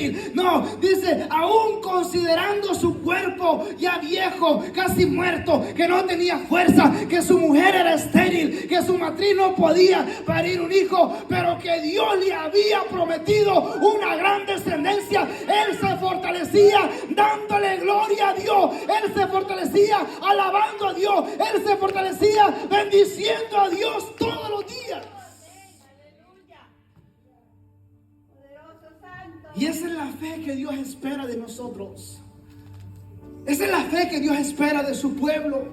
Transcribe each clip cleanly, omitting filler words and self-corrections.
estéril. No, dice, aún considerando su cuerpo ya viejo, casi muerto, que no tenía fuerza, que su mujer era estéril, que su matriz no podía parir un hijo, pero que Dios le había prometido una gran descendencia. Él se fortalecía dándole gloria a Dios. Él se fortalecía alabando a Dios. Él se fortalecía bendiciendo a Dios todos los días. Y esa es la fe que Dios espera de nosotros. Esa es la fe que Dios espera de su pueblo.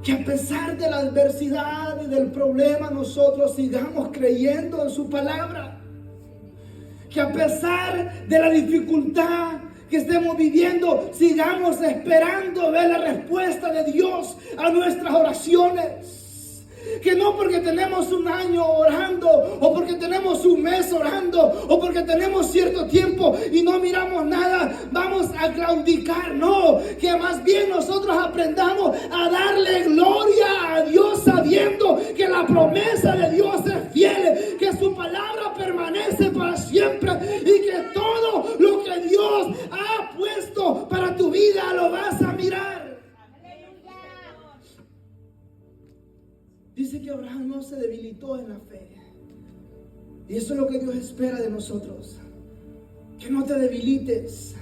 Que a pesar de la adversidad y del problema, nosotros sigamos creyendo en su palabra. Que a pesar de la dificultad que estemos viviendo, sigamos esperando ver la respuesta de Dios a nuestras oraciones. Que no porque tenemos un año orando, o porque tenemos un mes orando, o porque tenemos cierto tiempo y no miramos nada, vamos a claudicar. No, que más bien nosotros aprendamos a darle gloria a Dios, sabiendo que la promesa de Dios es fiel, que su palabra permanece para siempre, y que todo lo que Dios ha puesto para tu vida lo vas a mirar. Dice que Abraham no se debilitó en la fe. Y eso es lo que Dios espera de nosotros. Que no te debilites,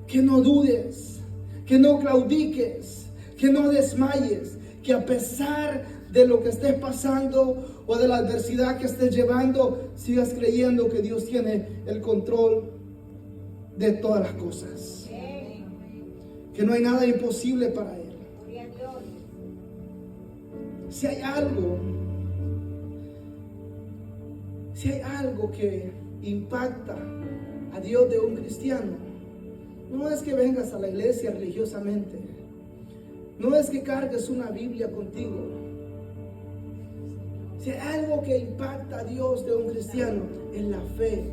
que no dudes, que no claudiques, que no desmayes. Que a pesar de lo que estés pasando o de la adversidad que estés llevando, sigas creyendo que Dios tiene el control de todas las cosas. Que no hay nada imposible para Él. Si hay algo que impacta a Dios de un cristiano, no es que vengas a la iglesia religiosamente, no es que cargues una Biblia contigo. Si hay algo que impacta a Dios de un cristiano, es la fe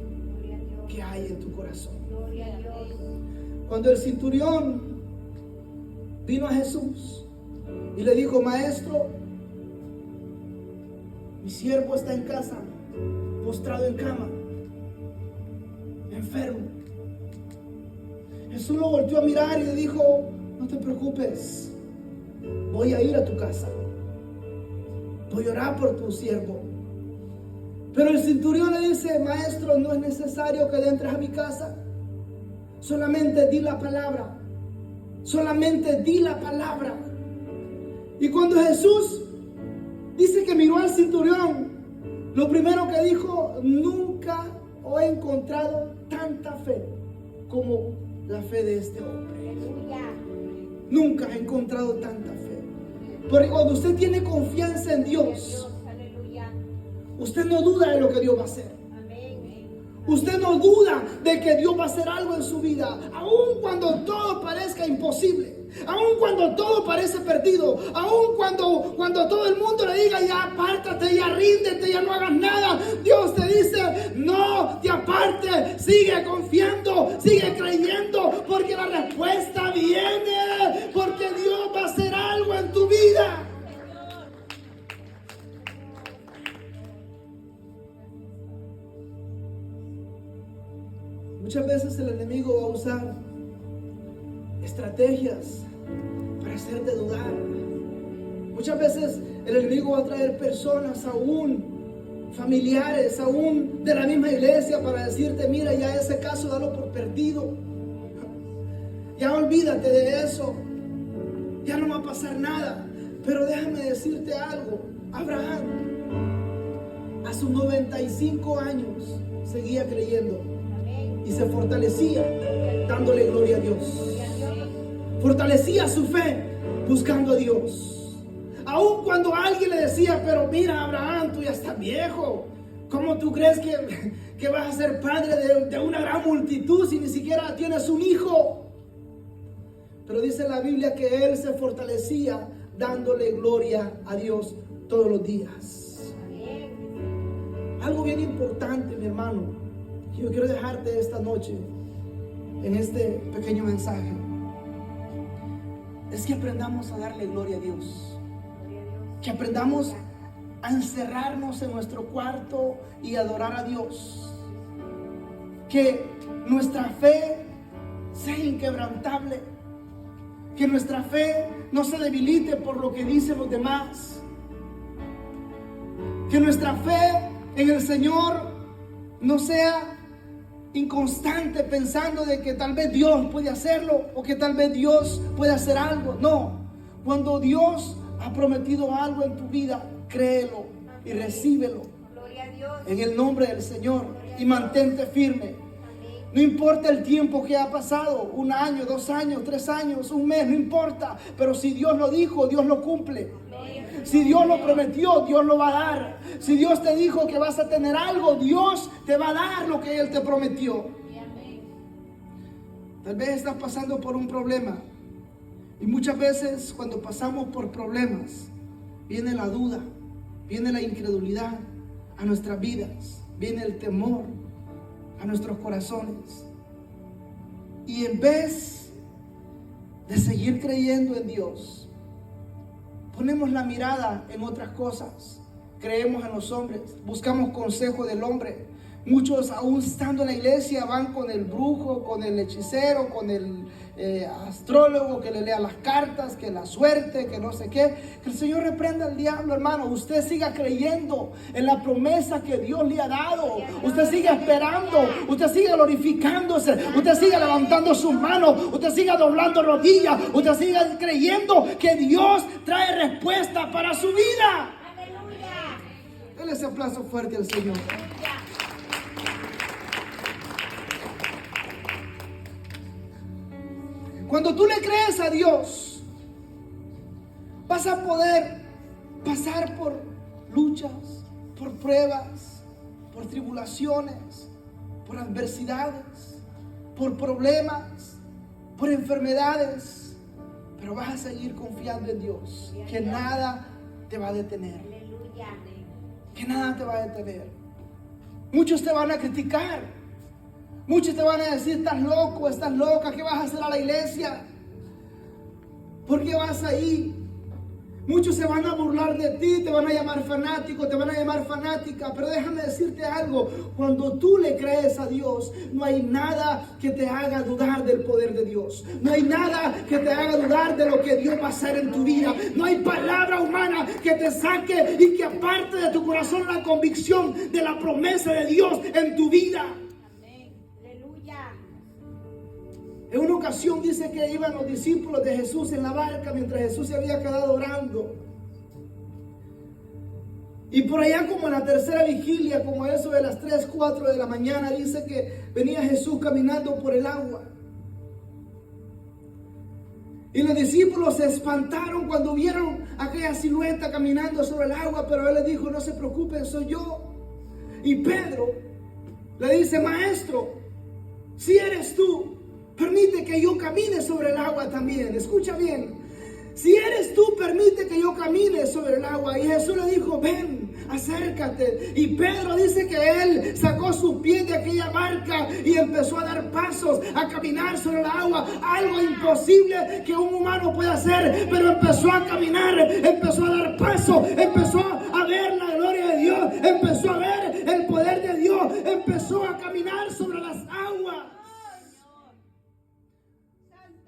que hay en tu corazón. Cuando el centurión vino a Jesús y le dijo: Maestro, mi siervo está en casa, postrado en cama, enfermo. Jesús lo volteó a mirar y le dijo: no te preocupes, voy a ir a tu casa, voy a orar por tu siervo. Pero el centurión le dice: Maestro, no es necesario que entres a mi casa, solamente di la palabra, solamente di la palabra. Y cuando Jesús dice que miró al centurión, lo primero que dijo: nunca he encontrado tanta fe como la fe de este hombre. Nunca he encontrado tanta fe. Porque cuando usted tiene confianza en Dios, usted no duda de lo que Dios va a hacer. Usted no duda de que Dios va a hacer algo en su vida, aun cuando todo parezca imposible, aun cuando todo parece perdido, aun cuando todo el mundo le diga: ya apártate, ya ríndete, ya no hagas nada. Dios te dice: no te apartes, sigue confiando, sigue creyendo, porque la respuesta viene, porque Dios va a hacer algo en tu vida. Muchas veces el enemigo va a usar estrategias para hacerte dudar. Muchas veces el enemigo va a traer personas, aún familiares, aún de la misma iglesia, para decirte: mira, ya ese caso dalo por perdido, ya olvídate de eso, ya no va a pasar nada. Pero déjame decirte algo: Abraham a sus 95 años seguía creyendo y se fortalecía dándole gloria a Dios. Fortalecía su fe buscando a Dios. Aun cuando alguien le decía: pero mira, Abraham, tú ya estás viejo, ¿cómo tú crees que vas a ser padre de una gran multitud si ni siquiera tienes un hijo? Pero dice la Biblia que él se fortalecía dándole gloria a Dios todos los días. Algo bien importante, mi hermano, que yo quiero dejarte esta noche en este pequeño mensaje, es que aprendamos a darle gloria a Dios. Que aprendamos a encerrarnos en nuestro cuarto y adorar a Dios. que nuestra fe sea inquebrantable, que nuestra fe no se debilite por lo que dicen los demás, que nuestra fe en el Señor no sea inconstante pensando de que tal vez Dios puede hacerlo o que tal vez Dios puede hacer algo. No, cuando Dios ha prometido algo en tu vida, créelo y recíbelo en el nombre del Señor y mantente firme. No importa el tiempo que ha pasado, 1 año, 2 años, 3 años, 1 mes, no importa, pero si Dios lo dijo, Dios lo cumple. Si Dios lo prometió, Dios lo va a dar. Si Dios te dijo que vas a tener algo, Dios te va a dar lo que Él te prometió. Tal vez estás pasando por un problema. Y muchas veces cuando pasamos por problemas, viene la duda, viene la incredulidad a nuestras vidas, viene el temor a nuestros corazones. Y en vez de seguir creyendo en Dios, ponemos la mirada en otras cosas. Creemos en los hombres, buscamos consejo del hombre. Muchos, aún estando en la iglesia, van con el brujo, con el hechicero, con el astrólogo que le lea las cartas, que la suerte, que no sé qué. Que el Señor reprenda al diablo, hermano. Usted siga creyendo en la promesa que Dios le ha dado. Usted siga esperando, usted siga glorificándose, usted siga levantando sus manos, usted siga doblando rodillas, usted siga creyendo que Dios trae respuesta para su vida. Dele ese aplauso fuerte al Señor. Cuando tú le crees a Dios, vas a poder pasar por luchas, por pruebas, por tribulaciones, por adversidades, por problemas, por enfermedades, pero vas a seguir confiando en Dios, que nada te va a detener, que nada te va a detener. Muchos te van a criticar. Muchos te van a decir: estás loco, estás loca, ¿qué vas a hacer a la iglesia? ¿Por qué vas ahí? Muchos se van a burlar de ti, te van a llamar fanático, te van a llamar fanática. Pero déjame decirte algo: cuando tú le crees a Dios, no hay nada que te haga dudar del poder de Dios. No hay nada que te haga dudar de lo que Dios va a hacer en tu vida. No hay palabra humana que te saque y que aparte de tu corazón la convicción de la promesa de Dios en tu vida. En una ocasión dice que iban los discípulos de Jesús en la barca mientras Jesús se había quedado orando. Y por allá como en la tercera vigilia, como eso de las 3, 4 de la mañana, dice que venía Jesús caminando por el agua. Y los discípulos se espantaron cuando vieron aquella silueta caminando sobre el agua, pero Él les dijo: no se preocupen, soy yo. Y Pedro le dice: Maestro, si eres tú, permite que yo camine sobre el agua también. Escucha bien. Si eres tú, permite que yo camine sobre el agua. Y Jesús le dijo: ven, acércate. Y Pedro dice que él sacó sus pies de aquella barca y empezó a dar pasos, a caminar sobre el agua. Algo imposible que un humano pueda hacer, pero empezó a caminar, empezó a dar pasos, empezó a ver la gloria de Dios, empezó a ver el poder de Dios, empezó a caminar sobre las aguas.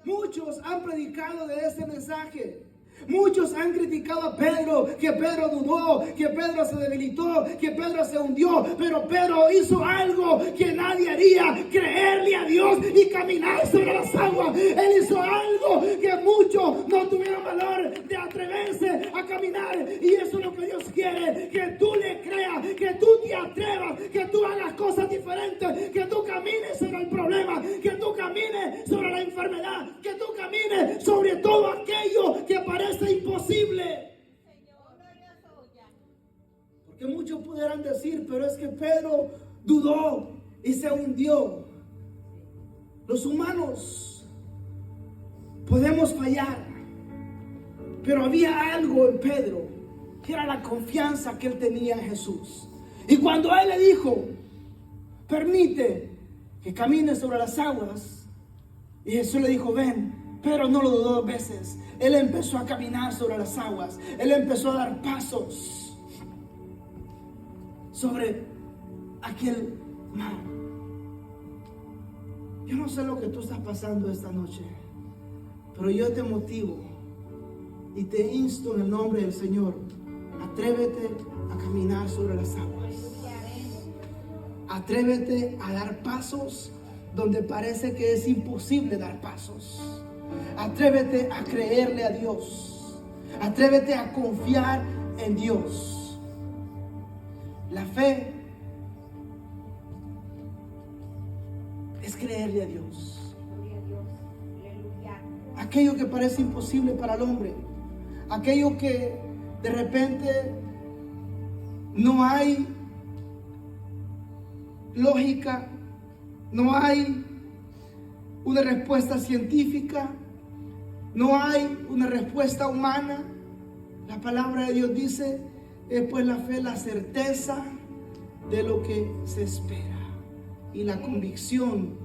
Muchos han predicado de este mensaje. Muchos han criticado a Pedro, que Pedro dudó, que Pedro se debilitó, que Pedro se hundió. Pero Pedro hizo algo que nadie haría: creerle a Dios y caminar sobre las aguas. Él hizo algo que muchos no tuvieron valor de atreverse a caminar. Y eso es lo que Dios quiere: que tú le creas, que tú te atrevas, que tú hagas cosas diferentes, que tú camines sobre el problema, que tú camines sobre la enfermedad, que tú camines sobre todo aquello que parece imposible. Porque muchos pudieran decir: pero es que Pedro dudó y se hundió. Los humanos podemos fallar, pero había algo en Pedro, que era la confianza que él tenía en Jesús. Y cuando él le dijo: permite que camine sobre las aguas, y Jesús le dijo: ven, Pedro no lo dudó 2 veces. Él empezó a caminar sobre las aguas. Él empezó a dar pasos sobre aquel mar. Yo no sé lo que tú estás pasando esta noche, pero yo te motivo y te insto en el nombre del Señor. Atrévete a caminar sobre las aguas. Atrévete a dar pasos donde parece que es imposible dar pasos. Atrévete a creerle a Dios. Atrévete a confiar en Dios. La fe es creerle a Dios. Aquello que parece imposible para el hombre, aquello que de repente no hay lógica, no hay una respuesta científica, no hay una respuesta humana. La palabra de Dios dice, pues la fe, la certeza de lo que se espera y la convicción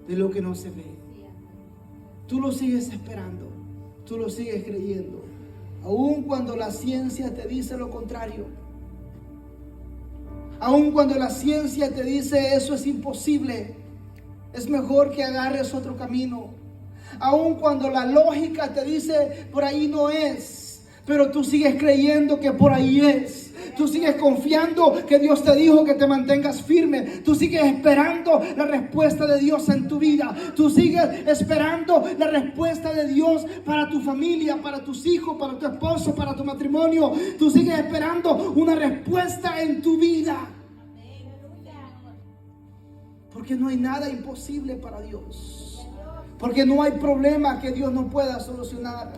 de lo que no se ve. Tú lo sigues esperando, tú lo sigues creyendo, aun cuando la ciencia te dice lo contrario. Aun cuando la ciencia te dice eso es imposible, es mejor que agarres otro camino. Aun cuando la lógica te dice por ahí no es, pero tú sigues creyendo que por ahí es. Tú sigues confiando que Dios te dijo que te mantengas firme. Tú sigues esperando la respuesta de Dios en tu vida. Tú sigues esperando la respuesta de Dios para tu familia, para tus hijos, para tu esposo, para tu matrimonio. Tú sigues esperando una respuesta en tu vida. Porque no hay nada imposible para Dios. Porque no hay problema que Dios no pueda solucionar.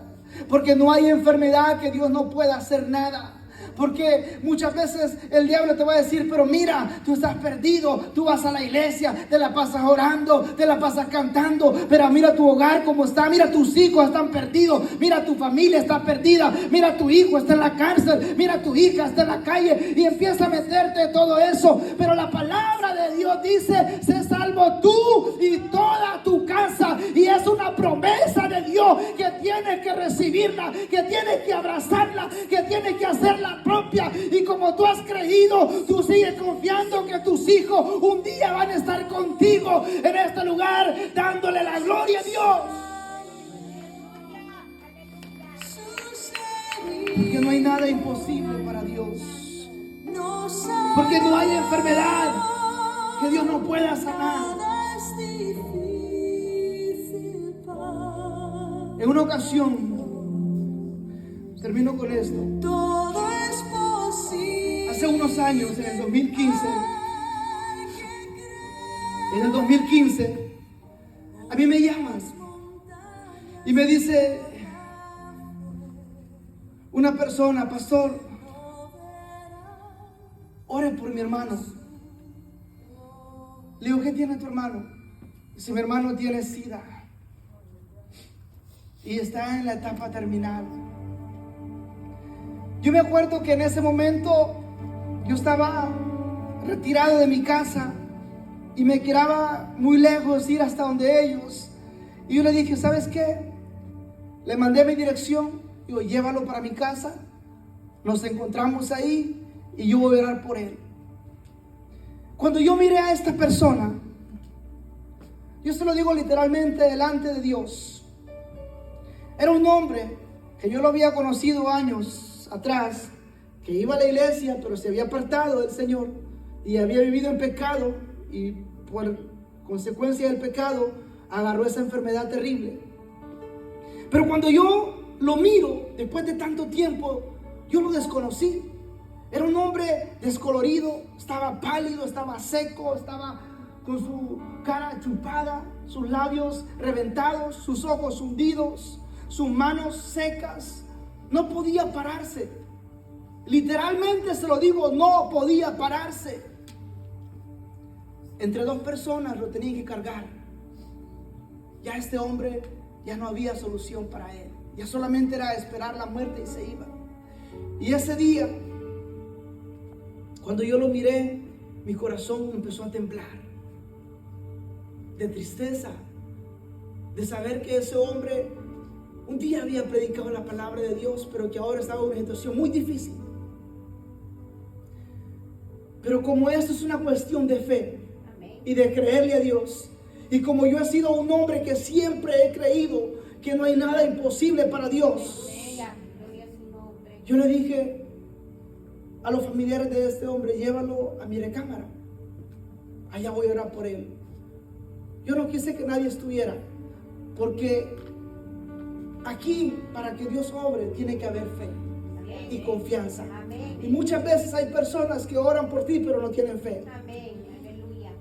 Porque no hay enfermedad que Dios no pueda hacer nada. Porque muchas veces el diablo te va a decir, pero mira, tú estás perdido, tú vas a la iglesia, te la pasas orando, te la pasas cantando, pero mira tu hogar cómo está, mira tus hijos están perdidos, mira tu familia está perdida, mira tu hijo está en la cárcel, mira tu hija está en la calle, y empieza a meterte todo eso. Pero la palabra de Dios dice, sé salvo tú y toda tu casa, y es una promesa de Dios que tienes que recibirla, que tienes que abrazarla, que tienes que hacerla propia. Y como tú has creído, tú sigues confiando que tus hijos un día van a estar contigo en este lugar, dándole la gloria a Dios. Porque no hay nada imposible para Dios. Porque no hay enfermedad que Dios no pueda sanar. En una ocasión, termino con esto. Todo es posible. Hace unos años, en el 2015, a mí me llaman y me dice una persona, pastor, ore por mi hermano. Le digo, ¿qué tiene tu hermano? Dice, mi hermano tiene SIDA y está en la etapa terminal. Yo me acuerdo que en ese momento yo estaba retirado de mi casa y me quedaba muy lejos ir hasta donde ellos. Y yo le dije, ¿sabes qué? Le mandé mi dirección, digo, llévalo para mi casa, nos encontramos ahí y yo voy a orar por él. Cuando yo miré a esta persona, yo se lo digo literalmente delante de Dios, era un hombre que yo lo había conocido años atrás, que iba a la iglesia pero se había apartado del Señor y había vivido en pecado, y por consecuencia del pecado agarró esa enfermedad terrible. Pero cuando yo lo miro después de tanto tiempo, yo lo desconocí. Era un hombre descolorido, estaba pálido, estaba seco, estaba con su cara chupada, sus labios reventados, sus ojos hundidos, sus manos secas. No podía pararse. Literalmente se lo digo, no podía pararse. Entre dos personas lo tenían que cargar. Ya este hombre, ya no había solución para él. Ya solamente era esperar la muerte y se iba. Y ese día, cuando yo lo miré, mi corazón empezó a temblar. De tristeza, de saber que ese hombre un día había predicado la palabra de Dios, pero que ahora estaba en una situación muy difícil. Pero como esto es una cuestión de fe y de creerle a Dios, Y como yo he sido un hombre que siempre he creído que no hay nada imposible para Dios, yo le dije a los familiares de este hombre, llévalo a mi recámara, allá voy a orar por él. Yo no quise que nadie estuviera, porque aquí, para que Dios obre, tiene que haber fe y confianza. Y muchas veces hay personas que oran por ti, pero no tienen fe.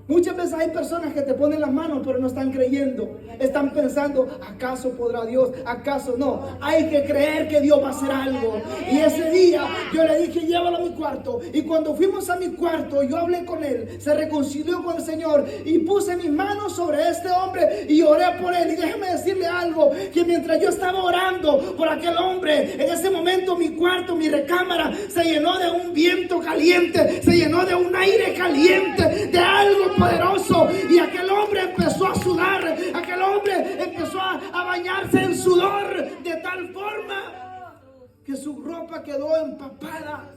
Muchas veces hay personas que te ponen las manos, pero no están creyendo. Están pensando, ¿acaso podrá Dios? ¿Acaso no? Hay que creer que Dios va a hacer algo. Y ese día yo le dije, llévalo a mi cuarto. Y cuando fuimos a mi cuarto, yo hablé con él, se reconcilió con el Señor y puse mis manos sobre este hombre y oré por él. Y déjeme decirle algo, que mientras yo estaba orando por aquel hombre, en ese momento mi cuarto, mi recámara, se llenó de un viento caliente, se llenó de un aire caliente, de algo poderoso, y aquel hombre empezó a sudar, aquel hombre empezó a bañarse en sudor de tal forma que su ropa quedó empapada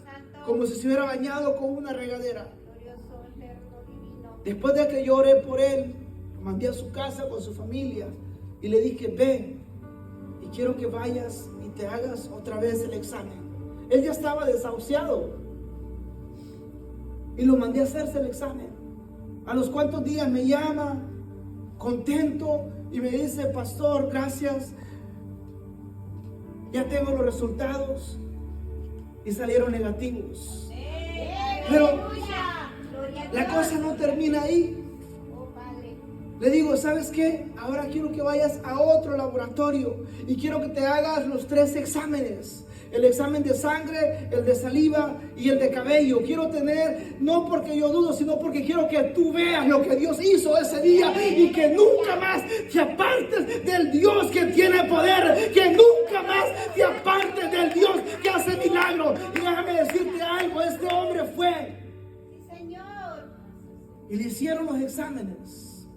como si se hubiera bañado con una regadera. Después de que yo oré por él, lo mandé a su casa con su familia y le dije, ven y quiero que vayas y te hagas otra vez el examen. Él ya estaba desahuciado y lo mandé a hacerse el examen. A los cuantos días me llama contento y me dice, pastor, gracias, ya tengo los resultados, y salieron negativos. Pero la cosa no termina ahí. Le digo, ¿sabes qué? Ahora quiero que vayas a otro laboratorio y quiero que te hagas los 3 exámenes. El examen de sangre, el de saliva y el de cabello. Quiero tener, no porque yo dudo, sino porque quiero que tú veas lo que Dios hizo ese día y que nunca más te apartes del Dios que tiene poder, que nunca más te apartes del Dios que hace milagros. Y déjame decirte algo, este hombre fue y le hicieron los exámenes.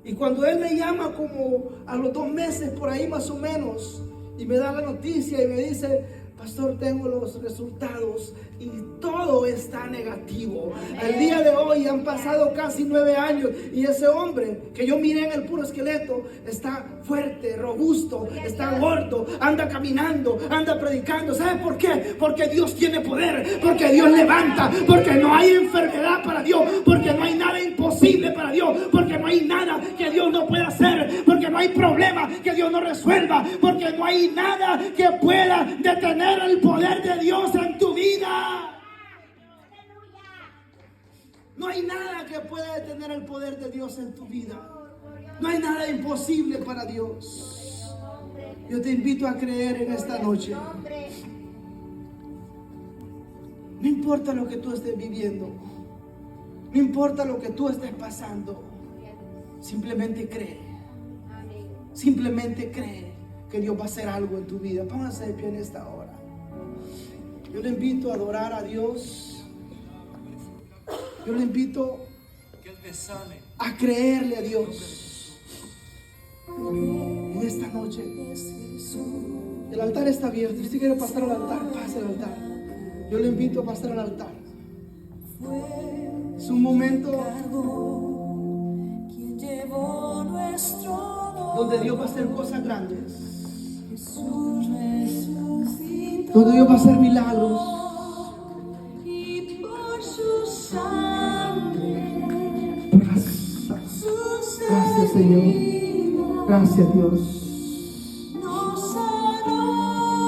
Y cuando él me llama como a los 2 meses por ahí más o menos y me da la noticia y me dice, pastor, tengo los resultados y todo está negativo. Al día de hoy han pasado casi 9 años y ese hombre que yo miré en el puro esqueleto está fuerte, robusto, está gordo, anda caminando, anda predicando. ¿Sabe por qué? Porque Dios tiene poder, porque Dios levanta, porque no hay enfermedad para Dios, porque no hay nada imposible para Dios, porque no hay nada que Dios no pueda hacer, porque no hay problema que Dios no resuelva, porque no hay nada que pueda detener el poder de Dios en tu vida. No hay nada que pueda detener el poder de Dios en tu vida. No hay nada imposible para Dios. Yo te invito a creer en esta noche. No importa lo que tú estés viviendo, no importa lo que tú estés pasando, simplemente cree. Simplemente cree que Dios va a hacer algo en tu vida. Póngase de pie en esta hora. Yo le invito a adorar a Dios. Yo le invito a creerle a Dios en esta noche. El altar está abierto. Si usted quiere pasar al altar, pase al altar. Yo le invito a pasar al altar. Es un momento donde Dios va a hacer cosas grandes, donde Dios va a hacer milagros. Gracias, Señor. Gracias, Dios.